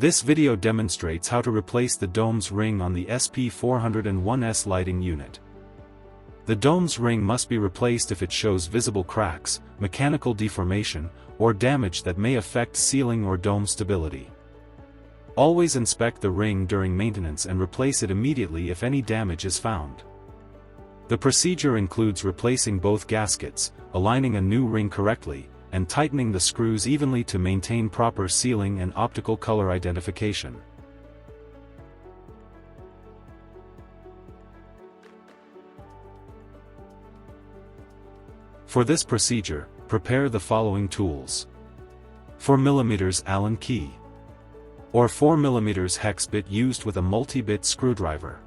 This video demonstrates how to replace the dome's ring on the SP-401S lighting unit. The dome's ring must be replaced if it shows visible cracks, mechanical deformation, or damage that may affect sealing or dome stability. Always inspect the ring during maintenance and replace it immediately if any damage is found. The procedure includes replacing both gaskets, aligning a new ring correctly, and tightening the screws evenly to maintain proper sealing and optical color identification. For this procedure, prepare the following tools. 4 mm Allen key, or 4 mm hex bit used with a multi-bit screwdriver.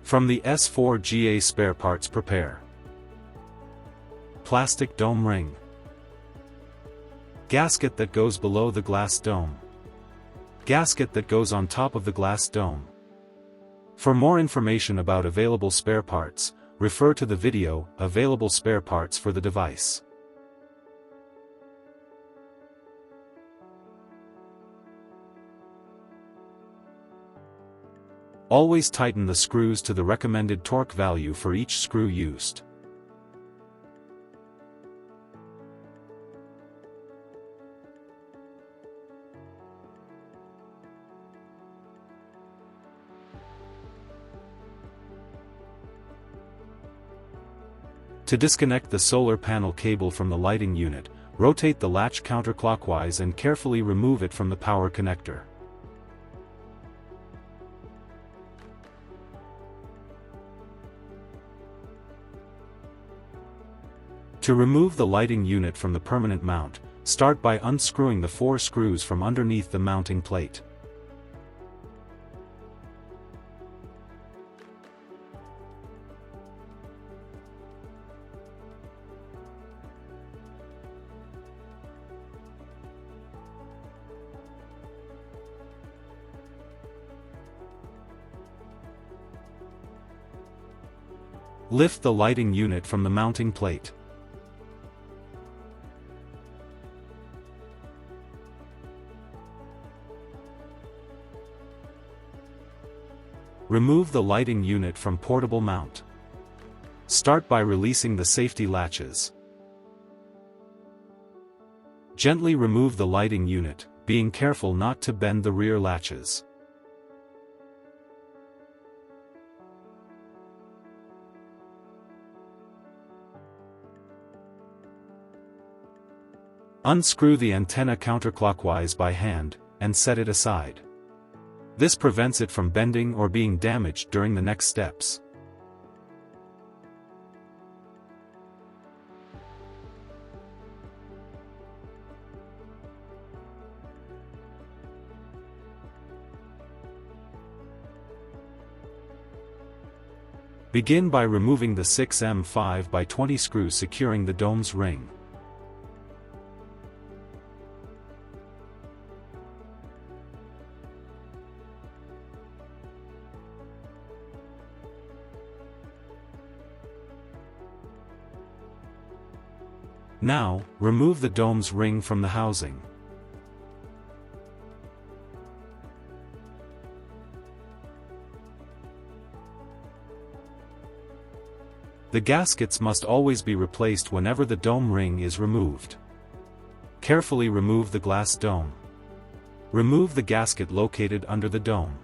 From the S4GA spare parts, prepare plastic dome ring, gasket that goes below the glass dome, gasket that goes on top of the glass dome. For more information about available spare parts, refer to the video, Available Spare Parts for the device. Always tighten the screws to the recommended torque value for each screw used. To disconnect the solar panel cable from the lighting unit, rotate the latch counterclockwise and carefully remove it from the power connector. To remove the lighting unit from the permanent mount, start by unscrewing the 4 screws from underneath the mounting plate. Lift the lighting unit from the mounting plate. Remove the lighting unit from portable mount. Start by releasing the safety latches. Gently remove the lighting unit, being careful not to bend the rear latches. Unscrew the antenna counterclockwise by hand, and set it aside. This prevents it from bending or being damaged during the next steps. Begin by removing the 6mm 5x20 screws securing the dome's ring. Now, remove the dome's ring from the housing. The gaskets must always be replaced whenever the dome ring is removed. Carefully remove the glass dome. Remove the gasket located under the dome.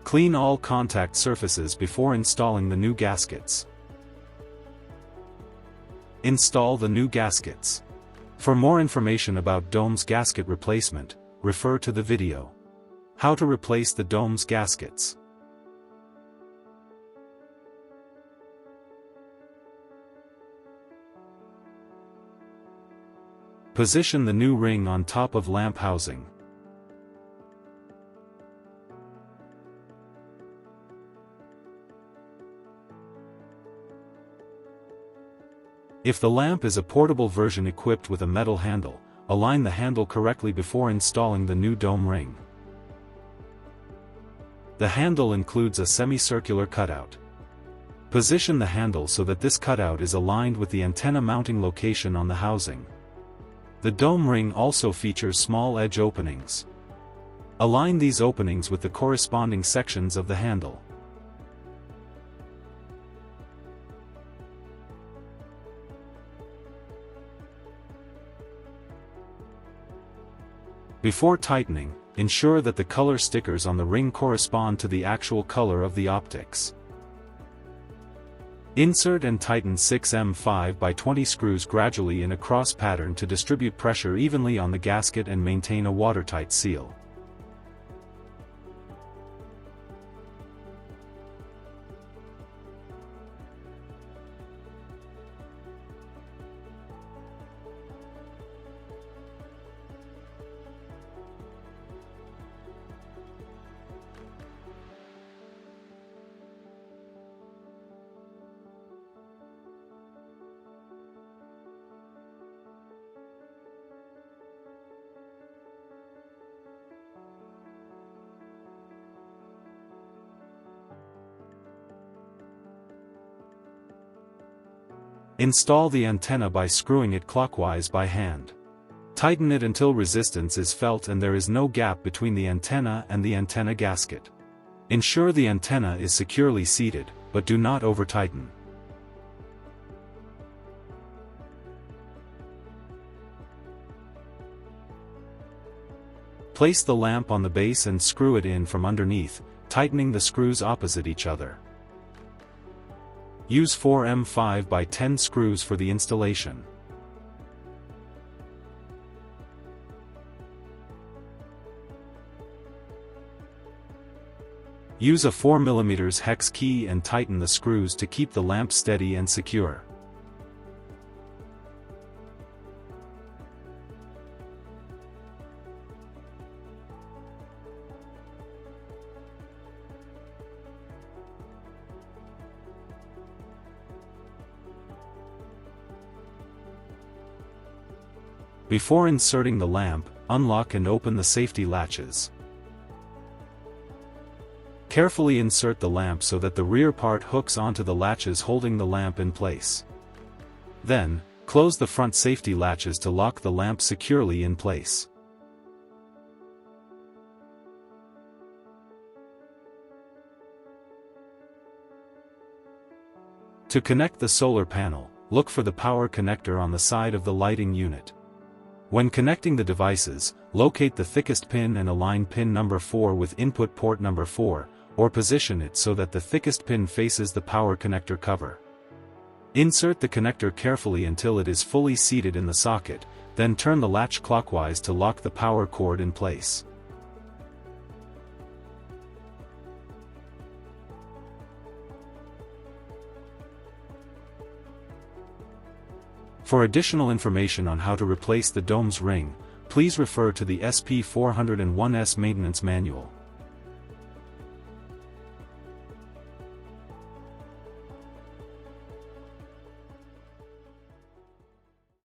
Clean all contact surfaces before installing the new gaskets. Install the new gaskets. For more information about dome's gasket replacement, refer to the video. How to replace the dome's gaskets. Position the new ring on top of lamp housing. If the lamp is a portable version equipped with a metal handle, align the handle correctly before installing the new dome ring. The handle includes a semicircular cutout. Position the handle so that this cutout is aligned with the antenna mounting location on the housing. The dome ring also features small edge openings. Align these openings with the corresponding sections of the handle. Before tightening, ensure that the color stickers on the ring correspond to the actual color of the optics. Insert and tighten 6M 5x20 screws gradually in a cross pattern to distribute pressure evenly on the gasket and maintain a watertight seal. Install the antenna by screwing it clockwise by hand. Tighten it until resistance is felt and there is no gap between the antenna and the antenna gasket. Ensure the antenna is securely seated, but do not over-tighten. Place the lamp on the base and screw it in from underneath, tightening the screws opposite each other. Use 4M 5x10 screws for the installation. Use a 4mm hex key and tighten the screws to keep the lamp steady and secure. Before inserting the lamp, unlock and open the safety latches. Carefully insert the lamp so that the rear part hooks onto the latches holding the lamp in place. Then, close the front safety latches to lock the lamp securely in place. To connect the solar panel, look for the power connector on the side of the lighting unit. When connecting the devices, locate the thickest pin and align pin number 4 with input port number 4, or position it so that the thickest pin faces the power connector cover. Insert the connector carefully until it is fully seated in the socket, then turn the latch clockwise to lock the power cord in place. For additional information on how to replace the dome's ring, please refer to the SP-401S maintenance manual.